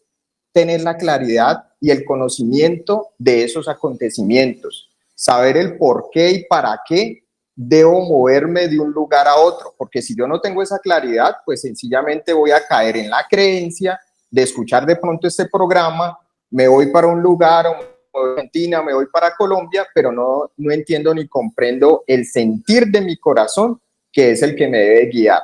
tener la claridad y el conocimiento de esos acontecimientos, saber el por qué y para qué debo moverme de un lugar a otro, porque si yo no tengo esa claridad, pues sencillamente voy a caer en la creencia de escuchar de pronto este programa, me voy para un lugar, me voy a Argentina, me voy para Colombia, pero no entiendo ni comprendo el sentir de mi corazón, que es el que me debe guiar.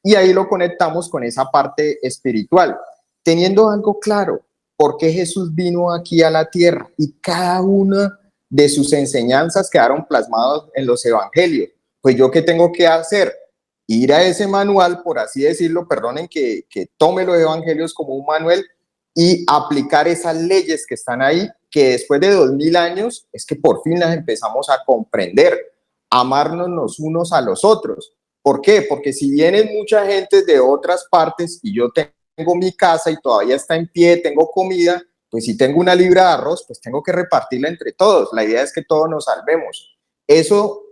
Y ahí lo conectamos con esa parte espiritual, teniendo algo claro, por qué Jesús vino aquí a la tierra y cada una de sus enseñanzas quedaron plasmadas en los evangelios. Pues yo, ¿qué tengo que hacer? Ir a ese manual, por así decirlo, perdonen que tome los evangelios como un manual y aplicar esas leyes que están ahí, que después de 2000 años es que por fin las empezamos a comprender, amarnos los unos a los otros. ¿Por qué? Porque si vienen mucha gente de otras partes y yo tengo mi casa y todavía está en pie, tengo comida, pues si tengo una libra de arroz, pues tengo que repartirla entre todos. La idea es que todos nos salvemos. Eso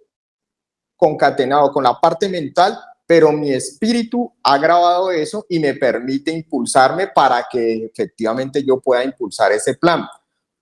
concatenado con la parte mental, pero mi espíritu ha grabado eso y me permite impulsarme para que efectivamente yo pueda impulsar ese plan.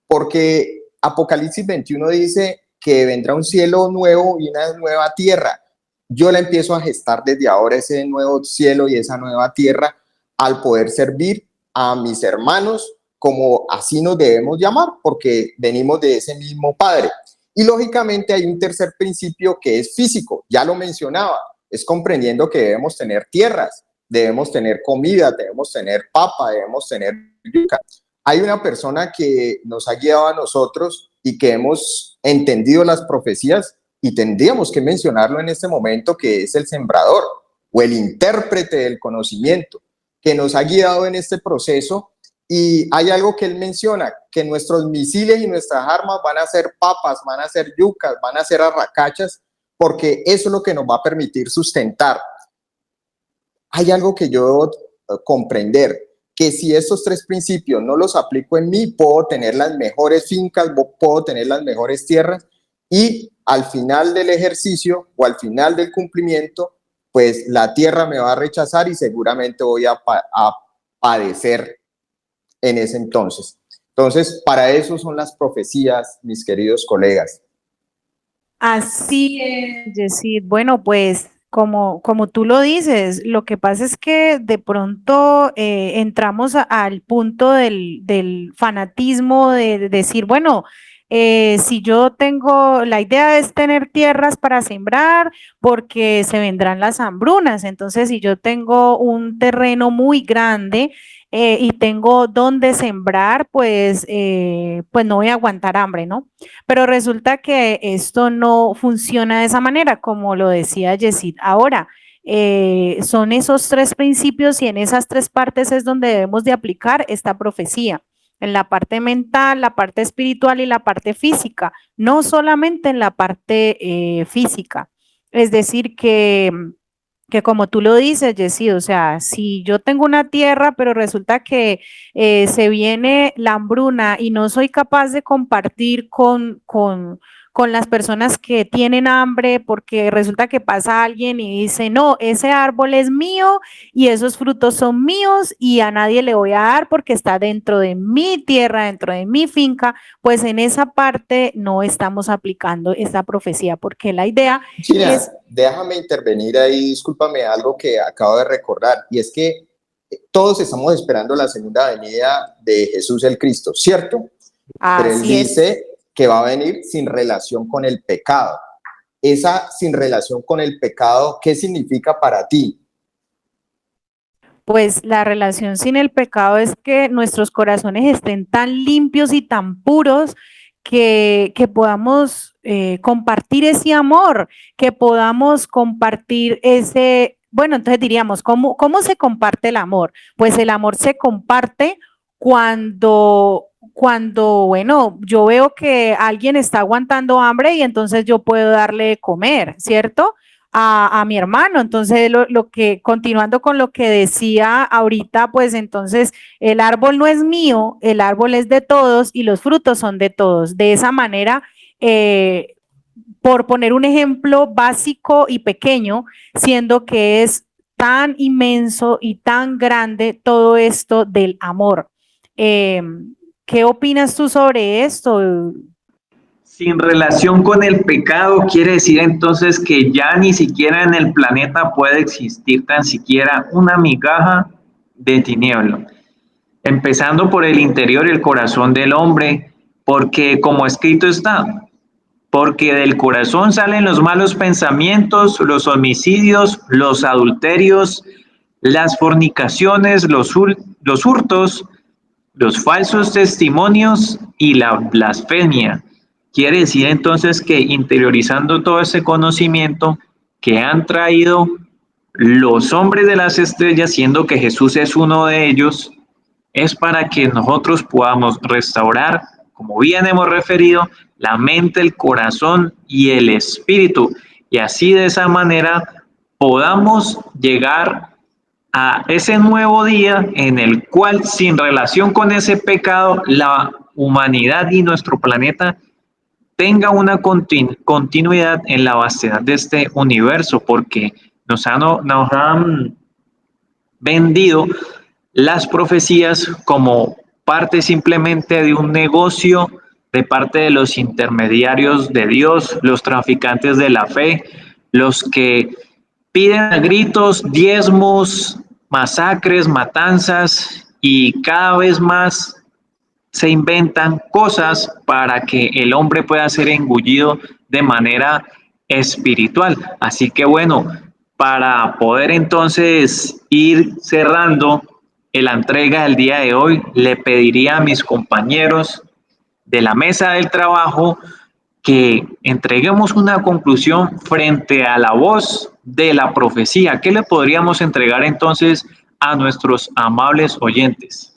Porque Apocalipsis 21 dice que vendrá un cielo nuevo y una nueva tierra. Yo la empiezo a gestar desde ahora, ese nuevo cielo y esa nueva tierra, al poder servir a mis hermanos como así nos debemos llamar, porque venimos de ese mismo Padre. Y lógicamente hay un tercer principio que es físico, ya lo mencionaba, es comprendiendo que debemos tener tierras. debemos tener comida, debemos tener papa, debemos tener yuca. Hay una persona que nos ha guiado a nosotros y que hemos entendido las profecías y tendríamos que mencionarlo en este momento, que es el sembrador o el intérprete del conocimiento, que nos ha guiado en este proceso. Y hay algo que él menciona, que nuestros misiles y nuestras armas van a ser papas, van a ser yucas, van a ser arracachas, porque eso es lo que nos va a permitir sustentar. Hay algo que yo debo comprender, que si estos tres principios no los aplico en mí, puedo tener las mejores fincas, puedo tener las mejores tierras, y al final del ejercicio o al final del cumplimiento, pues la tierra me va a rechazar y seguramente voy a padecer en ese entonces. Entonces, para eso son las profecías, mis queridos colegas. Así es, Yesid. Bueno, pues como tú lo dices, lo que pasa es que de pronto entramos al punto del fanatismo de decir, bueno, si yo tengo, la idea es tener tierras para sembrar porque se vendrán las hambrunas. Entonces, si yo tengo un terreno muy grande, y tengo dónde sembrar, pues no voy a aguantar hambre, ¿no? Pero resulta que esto no funciona de esa manera, como lo decía Yesid ahora. Son esos tres principios y en esas tres partes es donde debemos de aplicar esta profecía, en la parte mental, la parte espiritual y la parte física, no solamente en la parte física. Es decir, que como tú lo dices, Jessy, o sea, si yo tengo una tierra, pero resulta que se viene la hambruna y no soy capaz de compartir con las personas que tienen hambre, porque resulta que pasa alguien y dice, no, ese árbol es mío y esos frutos son míos y a nadie le voy a dar porque está dentro de mi tierra, dentro de mi finca, pues en esa parte no estamos aplicando esta profecía, porque la idea China, es... déjame intervenir ahí, discúlpame algo que acabo de recordar, y es que todos estamos esperando la segunda venida de Jesús el Cristo, ¿cierto? Pero él dice que va a venir sin relación con el pecado. Esa sin relación con el pecado, ¿qué significa para ti? Pues la relación sin el pecado es que nuestros corazones estén tan limpios y tan puros que podamos compartir ese amor, que podamos compartir ese, bueno, entonces diríamos, ¿cómo se comparte el amor? Pues el amor se comparte cuando, bueno, yo veo que alguien está aguantando hambre y entonces yo puedo darle de comer, ¿cierto? A mi hermano. Entonces, lo que, continuando con lo que decía ahorita, pues entonces el árbol no es mío, el árbol es de todos y los frutos son de todos. De esa manera, por poner un ejemplo básico y pequeño, siendo que es tan inmenso y tan grande todo esto del amor. ¿Qué opinas tú sobre esto? Sin relación con el pecado quiere decir entonces que ya ni siquiera en el planeta puede existir tan siquiera una migaja de tiniebla, empezando por el interior y el corazón del hombre, porque como escrito está, porque del corazón salen los malos pensamientos, los homicidios, los adulterios, las fornicaciones, los hurtos, los falsos testimonios y la blasfemia. Quiere decir entonces que interiorizando todo ese conocimiento que han traído los hombres de las estrellas, siendo que Jesús es uno de ellos, es para que nosotros podamos restaurar, como bien hemos referido, la mente, el corazón y el espíritu. Y así de esa manera podamos llegar a ese nuevo día en el cual, sin relación con ese pecado, la humanidad y nuestro planeta tenga una continuidad en la vastedad de este universo, porque nos han vendido las profecías como parte simplemente de un negocio de parte de los intermediarios de Dios, los traficantes de la fe, los que piden a gritos diezmos, masacres, matanzas y cada vez más se inventan cosas para que el hombre pueda ser engullido de manera espiritual. Así que bueno, Para poder entonces ir cerrando la entrega del día de hoy, le pediría a mis compañeros de la mesa del trabajo que entreguemos una conclusión frente a la voz de la profecía. ¿Qué le podríamos entregar entonces a nuestros amables oyentes?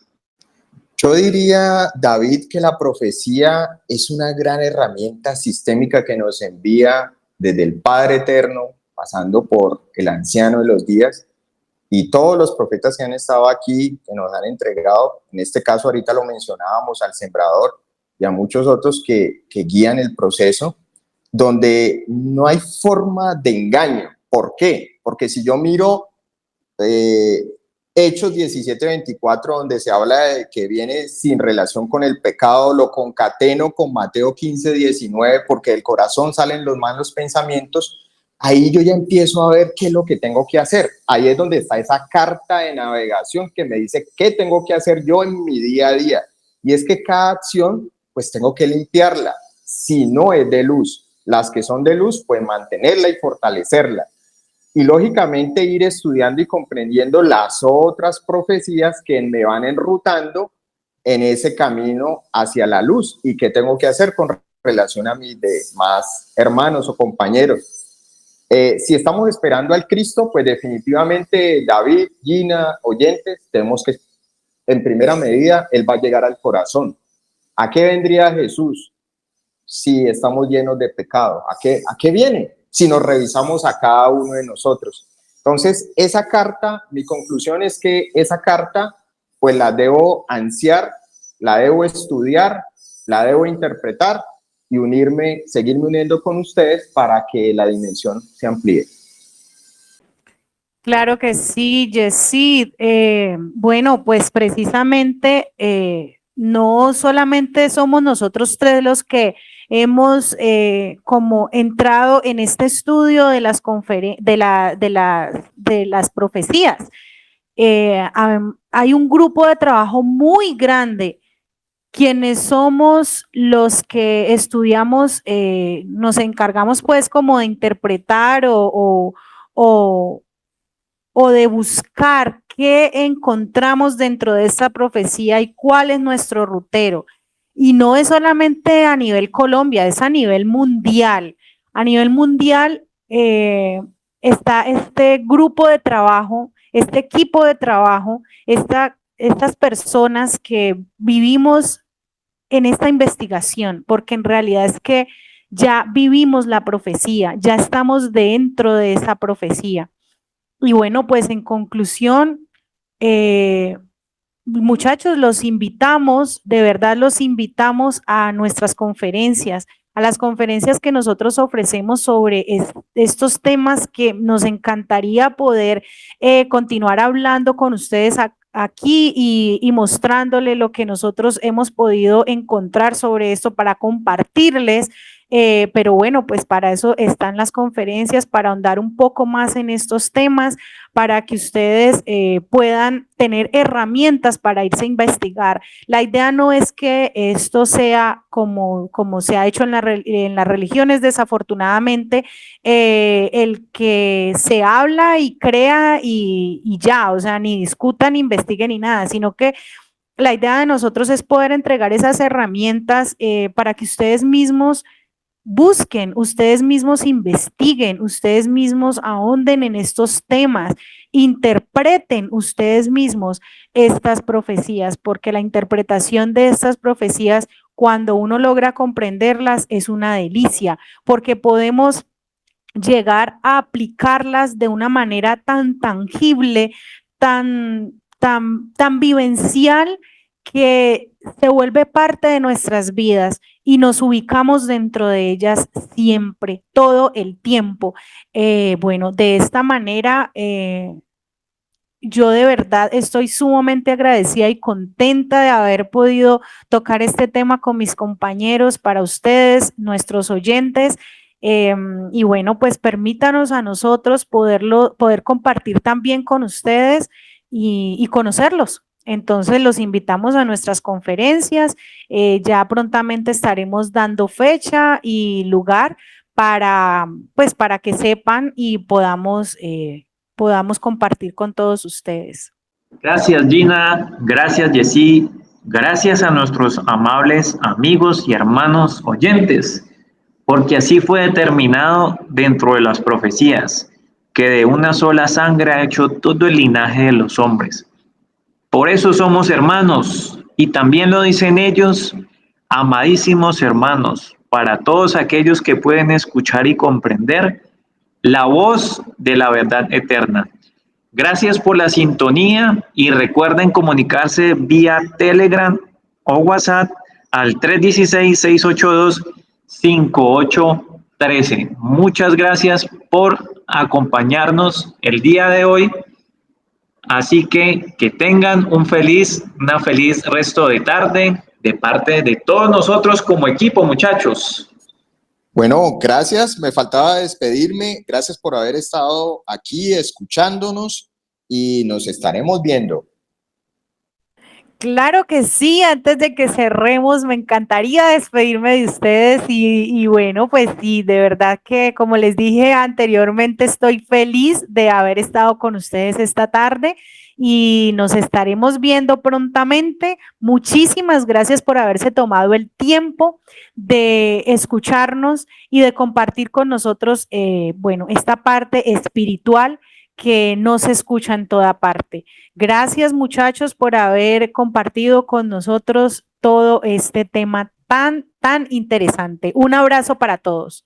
Yo diría, David, que la profecía es una gran herramienta sistémica que nos envía desde el Padre Eterno, pasando por el Anciano de los Días, y todos los profetas que han estado aquí, que nos han entregado, en este caso ahorita lo mencionábamos, al Sembrador y a muchos otros que guían el proceso, donde no hay forma de engaño. ¿Por qué? Porque si yo miro Hechos 17:24, donde se habla de que viene sin relación con el pecado, lo concateno con Mateo 15:19, porque del corazón salen los malos pensamientos. Ahí yo ya empiezo a ver qué es lo que tengo que hacer. Ahí es donde está esa carta de navegación que me dice qué tengo que hacer yo en mi día a día. Y es que cada acción, pues tengo que limpiarla. Si no es de luz, las que son de luz, pues mantenerla y fortalecerla. Y lógicamente ir estudiando y comprendiendo las otras profecías que me van enrutando en ese camino hacia la luz y qué tengo que hacer con relación a mis demás hermanos o compañeros. Si estamos esperando al Cristo, pues definitivamente David, Gina, oyentes, tenemos que, en primera medida, Él va a llegar al corazón. ¿A qué vendría Jesús si estamos llenos de pecado? ¿A qué viene? Si nos revisamos a cada uno de nosotros. Entonces, esa carta, mi conclusión es que esa carta, pues la debo ansiar, la debo estudiar, la debo interpretar y seguirme uniendo con ustedes para que la dimensión se amplíe. Claro que sí, Yesid. Bueno, pues precisamente no solamente somos nosotros tres los que hemos como entrado en este estudio de las de las profecías. Hay un grupo de trabajo muy grande. Quienes somos los que estudiamos, nos encargamos pues como de interpretar o de buscar qué encontramos dentro de esta profecía y cuál es nuestro rutero. Y no es solamente a nivel Colombia, es a nivel mundial. A nivel mundial está este grupo de trabajo, este equipo de trabajo, estas personas que vivimos en esta investigación, porque en realidad es que ya vivimos la profecía, ya estamos dentro de esa profecía. Y bueno, pues en conclusión, muchachos, los invitamos, de verdad los invitamos a nuestras conferencias, a las conferencias que nosotros ofrecemos sobre estos temas que nos encantaría poder continuar hablando con ustedes aquí y mostrándole lo que nosotros hemos podido encontrar sobre esto para compartirles. Pero bueno, pues para eso están las conferencias, para ahondar un poco más en estos temas, para que ustedes puedan tener herramientas para irse a investigar. La idea no es que esto sea como se ha hecho en las religiones, desafortunadamente, el que se habla y crea y ya, o sea, ni discutan, ni investiguen ni nada, sino que la idea de nosotros es poder entregar esas herramientas para que ustedes mismos busquen, ustedes mismos investiguen, ustedes mismos ahonden en estos temas, interpreten ustedes mismos estas profecías, porque la interpretación de estas profecías, cuando uno logra comprenderlas, es una delicia, porque podemos llegar a aplicarlas de una manera tan tangible, tan vivencial, que se vuelve parte de nuestras vidas y nos ubicamos dentro de ellas siempre, todo el tiempo. Bueno, de esta manera, yo de verdad estoy sumamente agradecida y contenta de haber podido tocar este tema con mis compañeros, para ustedes, nuestros oyentes. Y bueno, pues permítanos a nosotros poder compartir también con ustedes y conocerlos. Entonces los invitamos a nuestras conferencias. Ya prontamente estaremos dando fecha y lugar pues, para que sepan y podamos compartir con todos ustedes. Gracias, Gina. Gracias, Jessy. Gracias a nuestros amables amigos y hermanos oyentes, porque así fue determinado dentro de las profecías, que de una sola sangre ha hecho todo el linaje de los hombres. Por eso somos hermanos, y también lo dicen ellos, amadísimos hermanos, para todos aquellos que pueden escuchar y comprender la voz de la verdad eterna. Gracias por la sintonía y recuerden comunicarse vía Telegram o WhatsApp al 316-682-5813. Muchas gracias por acompañarnos el día de hoy. Así que tengan una feliz resto de tarde de parte de todos nosotros como equipo, muchachos. Bueno, gracias. Me faltaba despedirme. Gracias por haber estado aquí escuchándonos y nos estaremos viendo. Claro que sí, antes de que cerremos, me encantaría despedirme de ustedes y bueno, pues sí, de verdad que como les dije anteriormente, estoy feliz de haber estado con ustedes esta tarde y nos estaremos viendo prontamente. Muchísimas gracias por haberse tomado el tiempo de escucharnos y de compartir con nosotros, bueno, esta parte espiritual que no se escucha en toda parte. Gracias, muchachos, por haber compartido con nosotros todo este tema tan interesante. Un abrazo para todos.